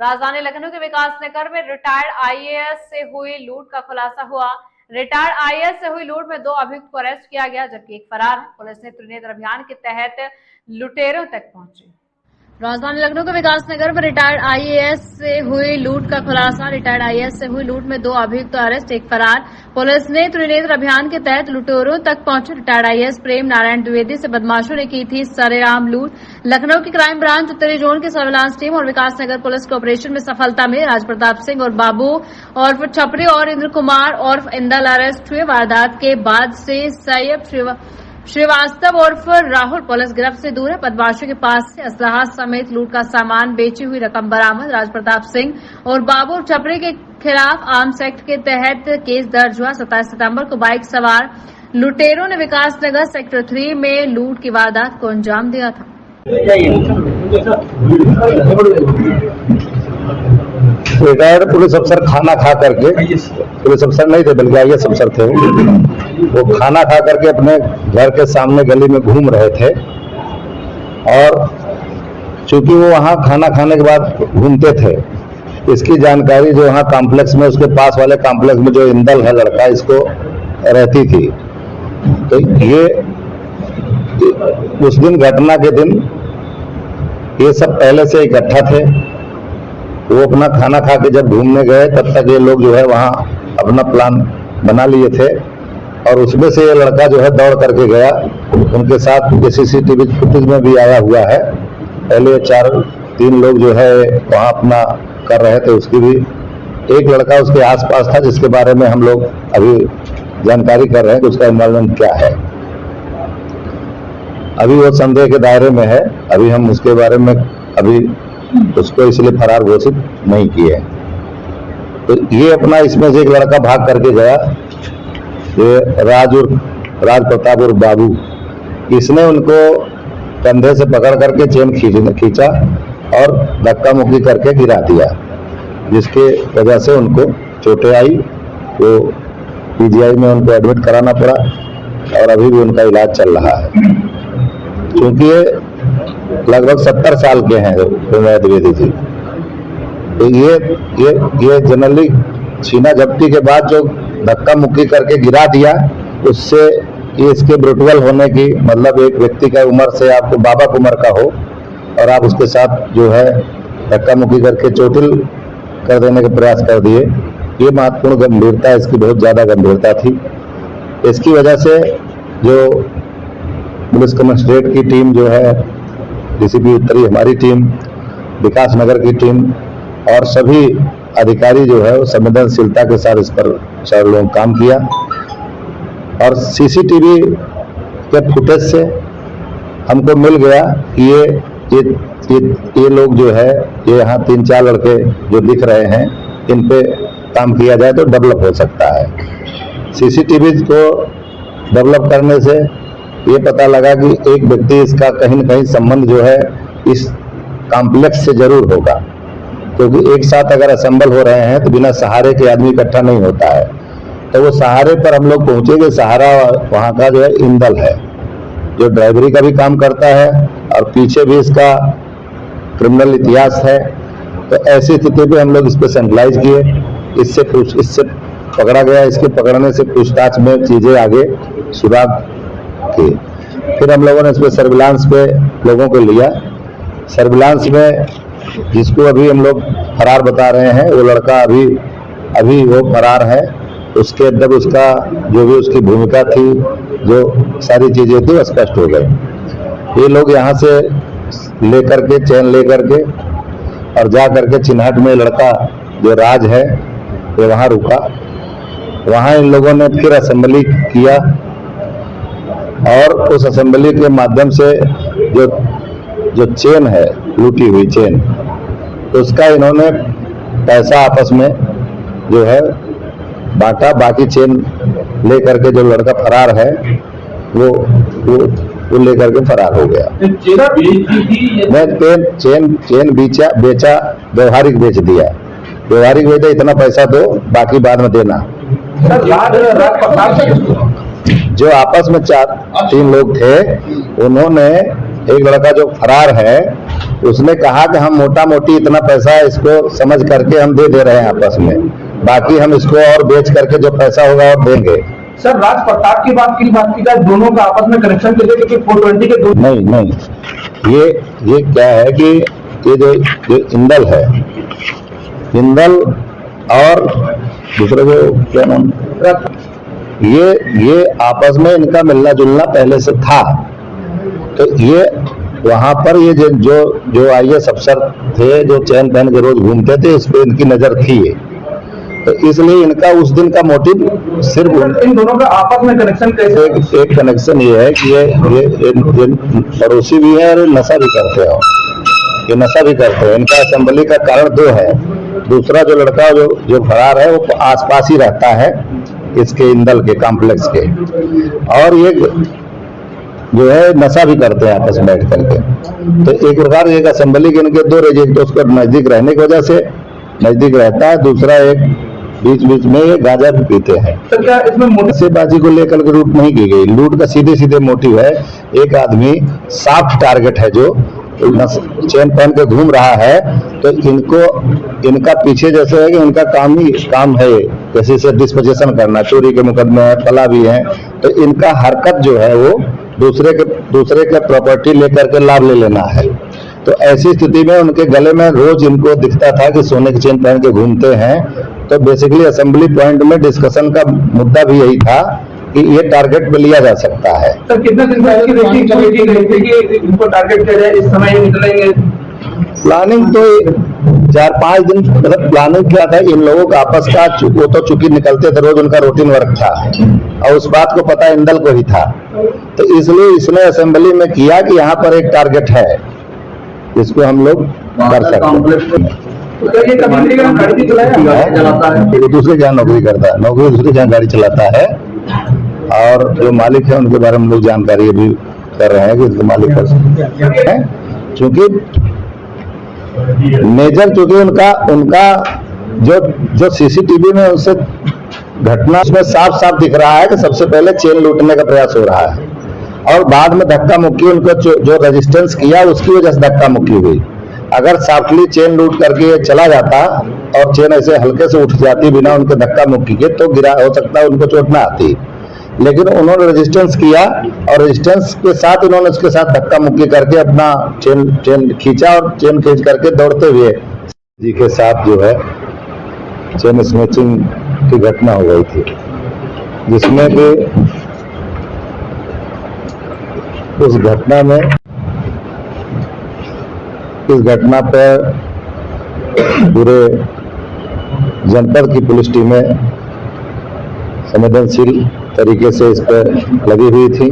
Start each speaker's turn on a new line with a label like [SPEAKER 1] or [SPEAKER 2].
[SPEAKER 1] राजधानी लखनऊ के विकास नगर में रिटायर्ड आईएएस से हुई लूट का खुलासा हुआ। रिटायर्ड आईएएस से हुई लूट में 2 अभियुक्त को अरेस्ट किया गया, जबकि एक फरार है। पुलिस ने त्रिनेत्र अभियान के तहत लुटेरों तक पहुंची। राजधानी लखनऊ के विकास नगर में रिटायर्ड आईएएस से हुई लूट का खुलासा। रिटायर्ड आईएएस से हुई लूट में 2 अभियुक्त अरेस्ट, एक फरार। पुलिस ने त्रिनेत्र अभियान के तहत लुटेरों तक पहुंचे। रिटायर्ड आईएएस प्रेम नारायण द्विवेदी से बदमाशों ने की थी सरेआम लूट। लखनऊ की क्राइम ब्रांच उत्तरी जोन की सर्विलांस टीम और विकास नगर पुलिस के ऑपरेशन में सफलता मिली। राज प्रताप सिंह और बाबू और छपरी और इंद्र कुमार और इंदल अरेस्ट हुए। वारदात के बाद से सैयद श्रीवास्तव और राहुल पुलिस गिरफ्त से दूर है। बदमाशों के पास से असलहा समेत लूट का सामान, बेची हुई रकम बरामद। राज प्रताप सिंह और बाबू छपरी के खिलाफ आर्म्स एक्ट के तहत केस दर्ज हुआ। 27 सितंबर को बाइक सवार लुटेरों ने विकास नगर सेक्टर 3 में लूट की वारदात को अंजाम दिया था।
[SPEAKER 2] रिटायर्ड पुलिस अफसर खाना खा करके, पुलिस अफसर नहीं थे बल्कि आईएएस अफसर थे, वो खाना खा करके अपने घर के सामने गली में घूम रहे थे। और चूंकि वो वहां खाना खाने के बाद घूमते थे, इसकी जानकारी जो वहां कॉम्प्लेक्स में, उसके पास वाले कॉम्प्लेक्स में जो इंदल है लड़का, इसको रहती थी। तो ये उस दिन, घटना के दिन, ये सब पहले से इकट्ठा थे। वो अपना खाना खा के जब घूमने गए, तब तक ये लोग जो है वहां अपना प्लान बना लिए थे। और उसमें से ये लड़का जो है दौड़ करके गया, उनके साथ सीसीटीवी फुटेज में भी आया हुआ है। पहले 4-3 लोग जो है वहां अपना कर रहे थे, उसकी भी एक लड़का उसके आसपास था, जिसके बारे में हम लोग अभी जानकारी कर रहे हैं कि उसका इन्वॉल्वमेंट क्या है। अभी वो संदेह के दायरे में है। अभी हम उसके बारे में अभी उसको इसलिए फरार घोषित नहीं किए। तो ये अपना, इसमें से एक लड़का भाग करके गया, ये राज प्रताप और बाबू, इसने उनको कंधे से पकड़ करके चेन खींचा और धक्का मुक्की करके गिरा दिया, जिसके वजह से उनको चोटें आई। वो पीजीआई में उनको एडमिट कराना पड़ा और अभी भी उनका इलाज चल रहा है। क्योंकि ये लगभग 70 साल के हैं द्विवेदी जी। तो ये जनरली छीना झपटी के बाद जो धक्का मुक्की करके गिरा दिया, उससे ये इसके ब्रुटल होने की, मतलब एक व्यक्ति का उम्र से आपको बाबा की उम्र का हो और आप उसके साथ जो है धक्का मुक्की करके चोटिल कर देने का प्रयास कर दिए, ये महत्वपूर्ण गंभीरता, इसकी बहुत ज्यादा गंभीरता थी। इसकी वजह से जो पुलिस कमिश्नरेट की टीम जो है, डीसीपी उत्तरी हमारी टीम, विकास नगर की टीम और सभी अधिकारी जो है वो संवेदनशीलता के साथ इस पर 4 लोग काम किया। और सीसीटीवी के फुटेज से हमको मिल गया कि ये लोग जो है, ये यहाँ 3-4 लड़के जो दिख रहे हैं, इन पे काम किया जाए तो डेवलप हो सकता है। सीसीटीवी को डेवलप करने से ये पता लगा कि एक व्यक्ति, इसका कहीं न कहीं संबंध जो है इस कॉम्प्लेक्स से जरूर होगा, क्योंकि एक साथ अगर असेंबल हो रहे हैं तो बिना सहारे के आदमी इकट्ठा नहीं होता है। तो वो सहारे पर हम लोग पहुंचेंगे। सहारा वहां का जो है इंदल है, जो ड्राइवरी का भी काम करता है और पीछे भी इसका क्रिमिनल इतिहास है। तो ऐसी स्थिति पे हम लोग इस पे सेंट्रलाइज किए, इससे पकड़ा गया। इसके पकड़ने से पूछताछ में चीजें आगे सुराग की। फिर हम लोगों ने इस पे सर्विलांस पे लोगों को लिया। सर्विलांस में जिसको अभी हम लोग फरार बता रहे हैं, वो लड़का अभी वो फरार है। उसके अंदर उसका जो भी उसकी भूमिका थी, जो सारी चीजें थी, वो स्पष्ट हो गई। ये लोग यहाँ से लेकर के, चैन लेकर के और जा करके चिन्हट में लड़का जो राज है, वो वहां रुका। वहां इन लोगों ने फिर असेंबली किया और उस असेंबली के माध्यम से जो चेन है, लूटी हुई चेन, उसका इन्होंने पैसा आपस में जो है बांटा। बाकी चेन लेकर के जो लड़का फरार है वो लेकर के फरार हो गया। मैं चेन बेचा, व्यवहारिक बेच दिया। व्यवहारिक बेचा, इतना पैसा दो, बाकी बाद में देना। जो आपस में 4-3 लोग थे, उन्होंने, एक लड़का जो फरार है उसने कहा कि हम मोटा मोटी इतना पैसा इसको समझ करके हम दे रहे हैं आपस में, बाकी हम इसको और बेच करके जो पैसा होगा और देंगे।
[SPEAKER 3] सर, राज प्रताप की बात की जाए, दोनों का आपस में कनेक्शन के लिए, क्योंकि 420 के दो
[SPEAKER 2] नहीं, ये क्या है कि ये जो इंदल है, इंदल और दूसरे जो क्या नाम, ये आपस में इनका मिलना जुलना पहले से था। तो ये वहां पर ये जो IAS अफसर थे जो चैन पहन के रोज घूमते थे, इस पे इनकी नजर थी। तो इसलिए इनका उस दिन का मोटिव सिर्फ
[SPEAKER 3] इन दोनों का आपस में कनेक्शन कैसे?
[SPEAKER 2] एक कनेक्शन ये है कि ये पड़ोसी भी है और नशा भी करते हो, ये नशा भी करते हैं। इनका असेंबली का कारण दो है। दूसरा जो लड़का जो फरार है वो आसपास ही रहता है इसके इंदल के कॉम्प्लेक्स के, और ये जो है नशा भी करते हैं आपस में बैठ करके। तो एक प्रकार एक असेंबली के इनके दो रेजिडेंट, उसको नजदीक रहने की वजह से नजदीक रहता है, दूसरा एक बीच में ये गांजा भी पीते हैं।
[SPEAKER 3] तो क्या इसमें
[SPEAKER 2] मुद्देबाजी को लेकर के लूट नहीं की गई। लूट का सीधे मोटिव है, एक आदमी सॉफ्ट टारगेट है जो चैन पहन के घूम रहा है, तो इनका पीछे जैसे है कि इनका काम है जैसे से डिस्पोजेशन करना, चोरी के मुकदमे है, तला भी है। तो इनका हरकत जो है वो दूसरे के प्रॉपर्टी लेकर के लाभ ले लेना है। तो ऐसी स्थिति में उनके गले में रोज इनको दिखता था कि सोने की चेन पहन के घूमते हैं। तो बेसिकली असेंबली पॉइंट में डिस्कशन का मुद्दा भी यही था कि ये टारगेट पे लिया जा सकता है।
[SPEAKER 3] सर, कितने दिन पहले की गई थी कि इनको टारगेट किया जाए, इस समय निकलेंगे?
[SPEAKER 2] प्लानिंग तो 4-5 दिन, मतलब प्लानिंग क्या था, इन लोगों का आपस का वो तो चूंकि निकलते थे रोज, उनका रूटीन वर्क था और उस बात को पता इंदल को ही था। तो इसलिए इसने असेंबली में किया कि यहाँ पर एक टारगेट है, इसको हम लोग कर सकते हैं।
[SPEAKER 3] तो ये कभी गाड़ी भी चलाता है,
[SPEAKER 2] दूसरे जहाँ नौकरी करता है, दूसरे जहाँ गाड़ी चलाता है, और जो मालिक है उनके बारे में लोग जानकारी अभी कर रहे हैं कि उसके मालिक है, चूंकि मेजर चूंकि उनका जो CCTV में उनसे घटना उसमें साफ दिख रहा है कि सबसे पहले चेन लूटने का प्रयास हो रहा है, और बाद में धक्का मुक्की उनको जो रेजिस्टेंस किया उसकी वजह से धक्का मुक्की हुई। अगर सॉफ्टली चेन लूट करके चला जाता और चेन ऐसे हल्के से उठ जाती बिना उनके धक्का मुक्की के, तो गिरा हो सकता है उनको चोट ना आती। लेकिन उन्होंने रेजिस्टेंस किया और रेजिस्टेंस के साथ उन्होंने उसके साथ धक्का मुक्की करके अपना चेन खींचा, और चेन खींच करके दौड़ते हुए जी के साथ जो है चेन स्नैचिंग की घटना हो गई थी, जिसमें कि उस घटना पर पूरे जनपद की पुलिस टीमें संवेदनशील तरीके से इस पर लगी हुई थी।